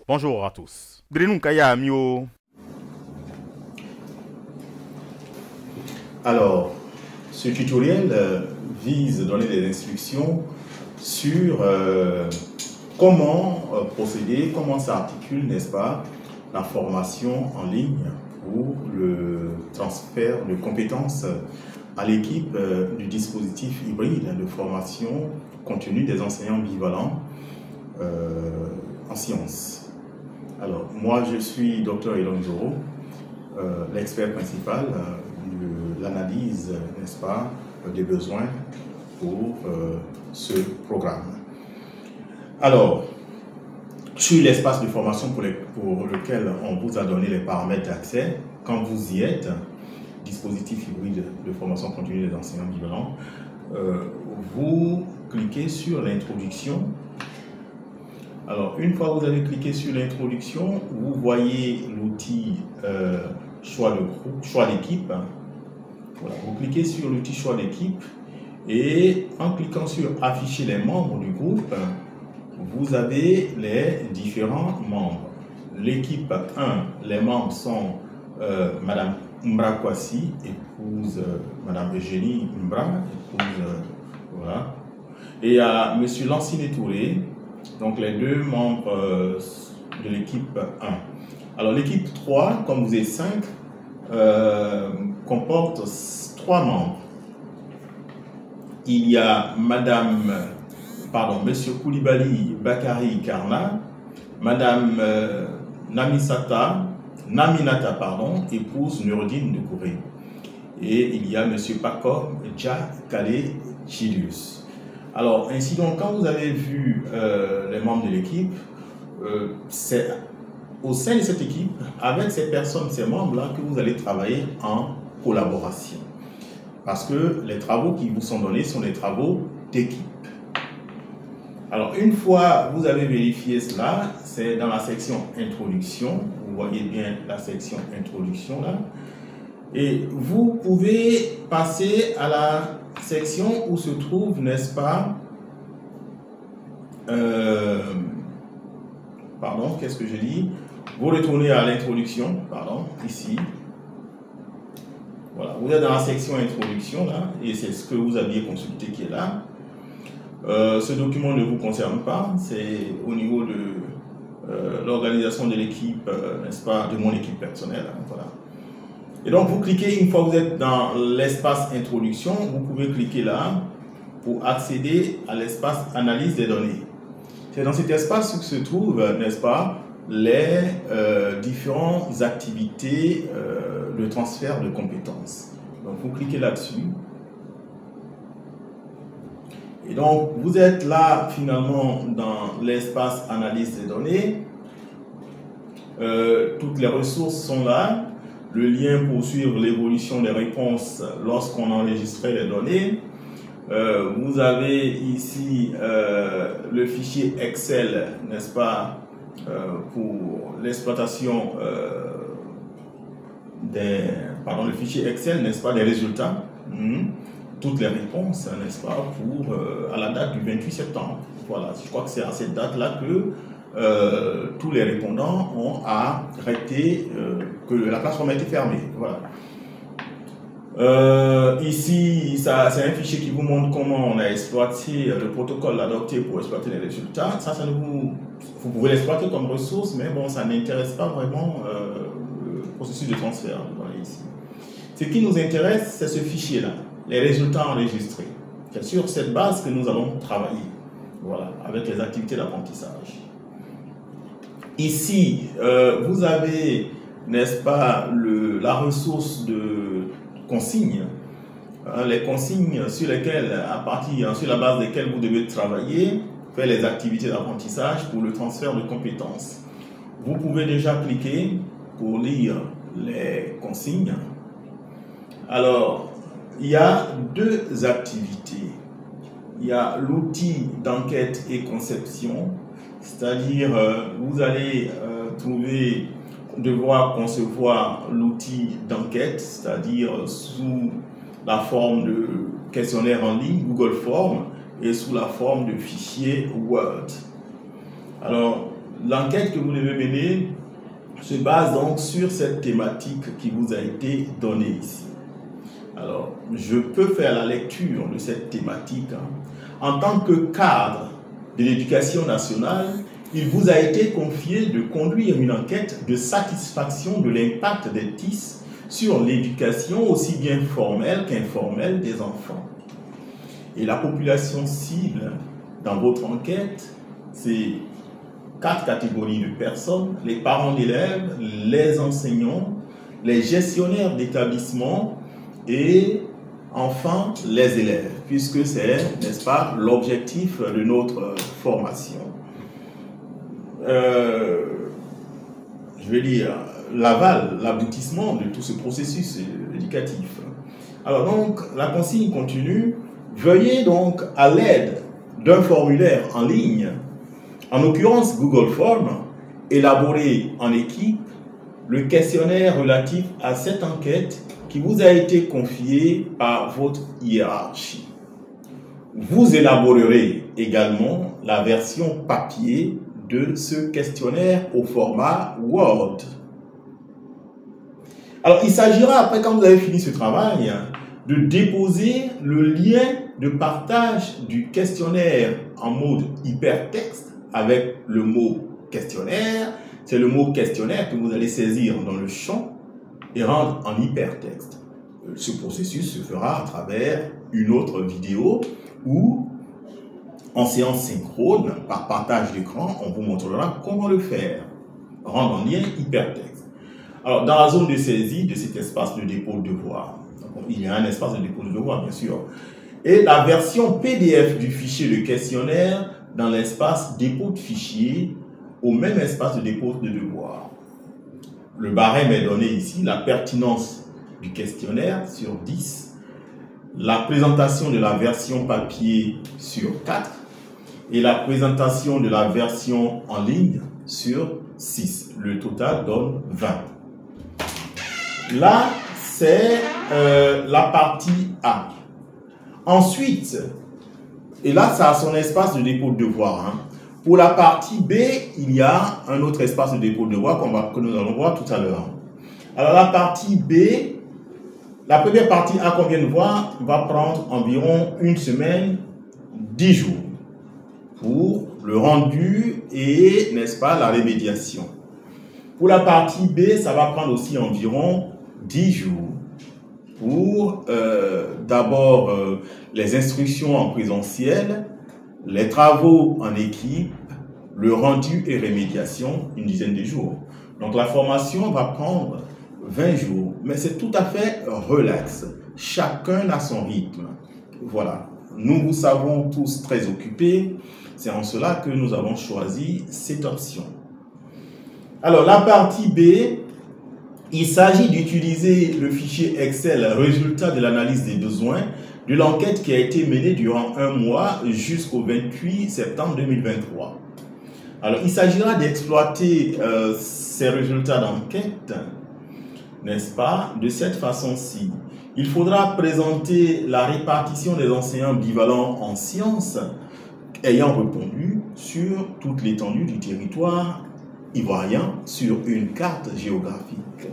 Bonjour à tous. Brenun Kaya Mio. Alors, ce tutoriel vise à donner des instructions sur comment procéder, comment s'articule, n'est-ce pas, la formation en ligne pour le transfert de compétences à l'équipe du dispositif hybride de formation continue des enseignants bivalents en sciences. Alors, moi, je suis Dr Elon Zoro, l'expert principal de l'analyse, n'est-ce pas, des besoins pour ce programme. Alors, sur l'espace de formation pour lequel on vous a donné les paramètres d'accès, quand vous y êtes, dispositif hybride de formation continue des enseignants bivalents, vous cliquez sur l'introduction. Alors, une fois que vous avez cliqué sur l'introduction, vous voyez l'outil choix de groupe, choix d'équipe. Voilà, vous cliquez sur l'outil choix d'équipe et en cliquant sur afficher les membres du groupe, vous avez les différents membres. L'équipe 1, les membres sont Madame Mbra Kwasi, épouse Madame Eugénie Mbra, épouse, voilà. Et il y a Monsieur Lanciné Touré, donc les deux membres de l'équipe 1. Alors l'équipe 3, comme vous êtes 5, comporte 3 membres. Il y a Monsieur Koulibaly Bakari Karna, Madame Naminata, épouse Nuruddin de Kouré. Et il y a Monsieur Paco Dja Kale Chilius. Alors, ainsi donc, quand vous avez vu les membres de l'équipe, c'est au sein de cette équipe, avec ces personnes, ces membres-là, que vous allez travailler en collaboration. Parce que les travaux qui vous sont donnés sont des travaux d'équipe. Alors, une fois vous avez vérifié cela, c'est dans la section Introduction. Vous voyez bien la section Introduction là. Et vous pouvez passer à la section où se trouve, n'est-ce pas, pardon, qu'est-ce que je dis? Vous retournez à l'introduction, pardon, ici. Voilà, vous êtes dans la section Introduction, là, et c'est ce que vous aviez consulté qui est là. Ce document ne vous concerne pas, c'est au niveau de l'organisation de l'équipe, n'est-ce pas, de mon équipe personnelle, hein, voilà. Et donc, vous cliquez, une fois que vous êtes dans l'espace Introduction, vous pouvez cliquer là pour accéder à l'espace Analyse des données. C'est dans cet espace que se trouvent, n'est-ce pas, les différentes activités de transfert de compétences. Donc, vous cliquez là-dessus. Et donc, vous êtes là, finalement, dans l'espace Analyse des données. Toutes les ressources sont là. Le lien pour suivre l'évolution des réponses lorsqu'on enregistrait les données. Vous avez ici le fichier Excel, n'est-ce pas, pour l'exploitation le fichier Excel, n'est-ce pas, des résultats, toutes les réponses, n'est-ce pas, pour à la date du 28 septembre. Voilà, je crois que c'est à cette date-là que tous les répondants ont arrêté, que la plateforme a été fermée. Voilà. Ici, c'est un fichier qui vous montre comment on a exploité le protocole adopté pour exploiter les résultats. Vous pouvez l'exploiter comme ressource, mais bon, ça n'intéresse pas vraiment le processus de transfert. Ici. Ce qui nous intéresse, c'est ce fichier-là, les résultats enregistrés. C'est sur cette base que nous allons travailler, voilà, avec les activités d'apprentissage. Ici, vous avez, n'est-ce pas, la ressource de consignes, les consignes sur lesquelles, sur la base desquelles vous devez travailler, faire les activités d'apprentissage pour le transfert de compétences. Vous pouvez déjà cliquer pour lire les consignes. Alors, il y a 2 activités. Il y a l'outil d'enquête et conception, c'est-à-dire vous allez devoir concevoir l'outil d'enquête, c'est-à-dire sous la forme de questionnaire en ligne, Google Form, et sous la forme de fichier Word. Alors, l'enquête que vous devez mener se base donc sur cette thématique qui vous a été donnée ici. Alors, je peux faire la lecture de cette thématique. En tant que cadre de l'éducation nationale, il vous a été confié de conduire une enquête de satisfaction de l'impact des TIS sur l'éducation aussi bien formelle qu'informelle des enfants. Et la population cible dans votre enquête, c'est 4 catégories de personnes: les parents d'élèves, les enseignants, les gestionnaires d'établissements et enfin les élèves, puisque c'est, n'est-ce pas, l'objectif de notre formation. Je vais dire l'aval, l'aboutissement de tout ce processus éducatif. Alors donc, la consigne continue: veuillez donc à l'aide d'un formulaire en ligne, en l'occurrence Google Form, élaborer en équipe le questionnaire relatif à cette enquête qui vous a été confiée par votre hiérarchie. Vous élaborerez également la version papier de ce questionnaire au format Word. Alors, il s'agira, après, quand vous avez fini ce travail, de déposer le lien de partage du questionnaire en mode hypertexte avec le mot questionnaire. C'est le mot questionnaire que vous allez saisir dans le champ et rendre en hypertexte. Ce processus se fera à travers une autre vidéo où, en séance synchrone, par partage d'écran, on vous montrera comment le faire. Rendre en lien hypertexte. Alors, dans la zone de saisie de cet espace de dépôt de devoir, il y a un espace de dépôt de devoir, bien sûr, et la version PDF du fichier de questionnaire dans l'espace dépôt de fichier au même espace de dépôt de devoir. Le barème est donné ici, la pertinence du questionnaire sur 10, la présentation de la version papier sur 4 et la présentation de la version en ligne sur 6. Le total donne 20. Là, c'est la partie A. Ensuite, et là, ça a son espace de dépôt de devoir. Pour la partie B, il y a un autre espace de dépôt de devoir que nous allons voir tout à l'heure. Alors, la partie B, la première partie A qu'on vient de voir va prendre environ 1 semaine, 10 jours pour le rendu et, n'est-ce pas, la rémédiation. Pour la partie B, ça va prendre aussi environ 10 jours pour d'abord les instructions en présentiel, les travaux en équipe, le rendu et rémédiation, une dizaine de jours. Donc la formation va prendre 20 jours, mais c'est tout à fait relax. Chacun a son rythme. Voilà. Nous vous savons tous très occupés. C'est en cela que nous avons choisi cette option. Alors la partie B, il s'agit d'utiliser le fichier Excel résultat de l'analyse des besoins de l'enquête qui a été menée durant 1 mois jusqu'au 28 septembre 2023. Alors, il s'agira d'exploiter ces résultats d'enquête, n'est-ce pas, de cette façon-ci. Il faudra présenter la répartition des enseignants bivalents en sciences ayant répondu sur toute l'étendue du territoire ivoirien sur une carte géographique.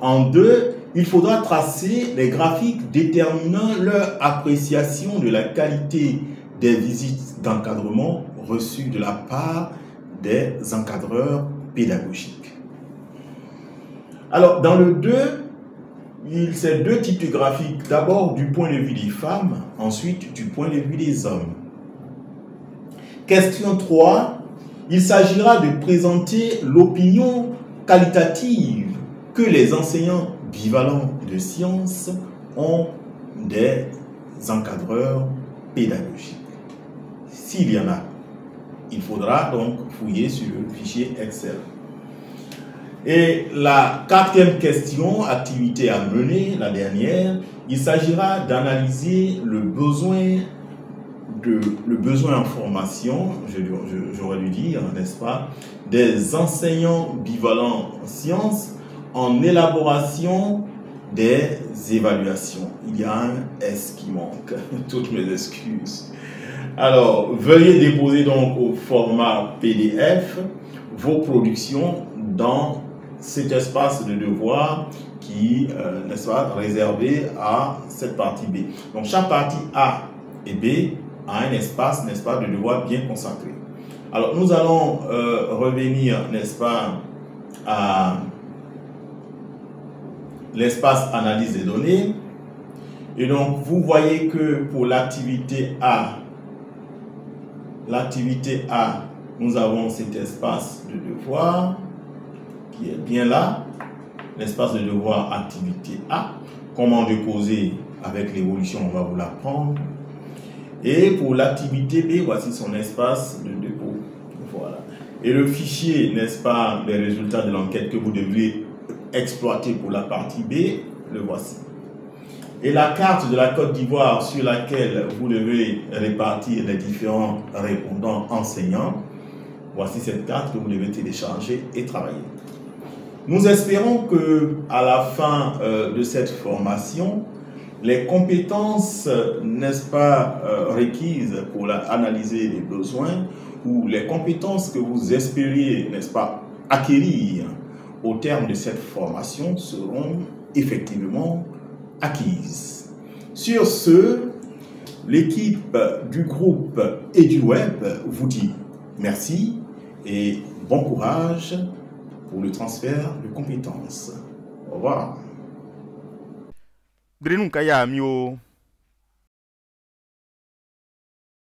En 2, il faudra tracer les graphiques déterminant leur appréciation de la qualité des visites d'encadrement reçues de la part des encadreurs pédagogiques. Alors, dans le 2, c'est 2 types de graphiques. D'abord, du point de vue des femmes, ensuite, du point de vue des hommes. Question 3, il s'agira de présenter l'opinion qualitative que les enseignants bivalents de sciences ont des encadreurs pédagogiques. S'il y en a, il faudra donc fouiller sur le fichier Excel. Et la 4e question, activité à mener, la dernière, il s'agira d'analyser le besoin en formation, j'aurais dû dire, n'est-ce pas, des enseignants bivalents en sciences en élaboration des évaluations. Il y a un S qui manque, toutes mes excuses. Alors, veuillez déposer donc au format PDF vos productions dans cet espace de devoir qui, n'est-ce pas, réservé à cette partie B. Donc, chaque partie A et B a un espace, n'est-ce pas, de devoir bien consacré. Alors, nous allons revenir, n'est-ce pas, à l'espace analyse des données. Et donc, vous voyez que pour l'activité A, nous avons cet espace de devoir qui est bien là, l'espace de devoir activité A. Comment déposer avec l'évolution, on va vous l'apprendre. Et pour l'activité B, voici son espace de dépôt. Voilà. Et le fichier, n'est-ce pas, les résultats de l'enquête que vous devez exploiter pour la partie B, le voici. Et la carte de la Côte d'Ivoire sur laquelle vous devez répartir les différents répondants enseignants, voici cette carte que vous devez télécharger et travailler. Nous espérons que à la fin de cette formation, les compétences, n'est-ce pas, requises pour analyser les besoins ou les compétences que vous espériez, n'est-ce pas, acquérir au terme de cette formation seront effectivement acquises. Sur ce, l'équipe du groupe EduWeb vous dit merci et bon courage pour le transfert de compétences. Au revoir. Drenun kaya mio